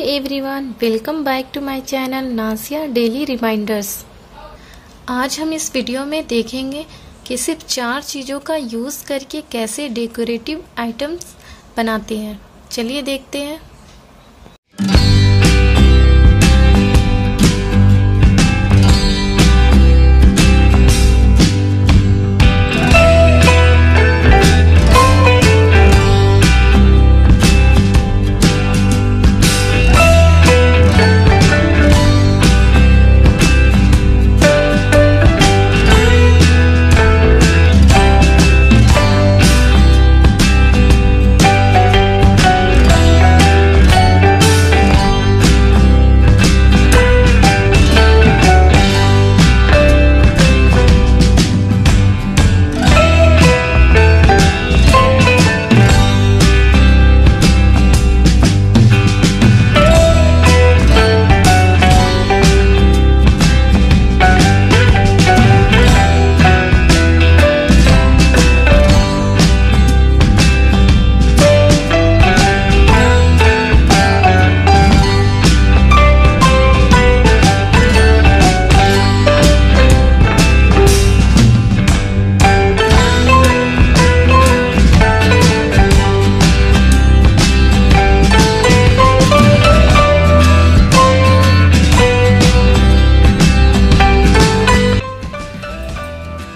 Everyone, welcome back to my channel Nasia daily reminders. आज हम इस वीडियो में देखेंगे कि सिर्फ 4 चीज़ों का यूज़ करके कैसे डेकोरेटिव आइटम्स बनाते हैं। चलिए देखते हैं।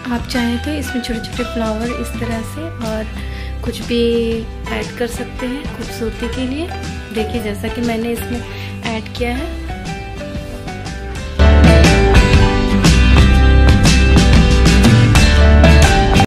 आप चाहें तो इसमें छोटे छोटे फ्लावर इस तरह से और कुछ भी ऐड कर सकते हैं खूबसूरती के लिए। देखिए जैसा कि मैंने इसमें ऐड किया है।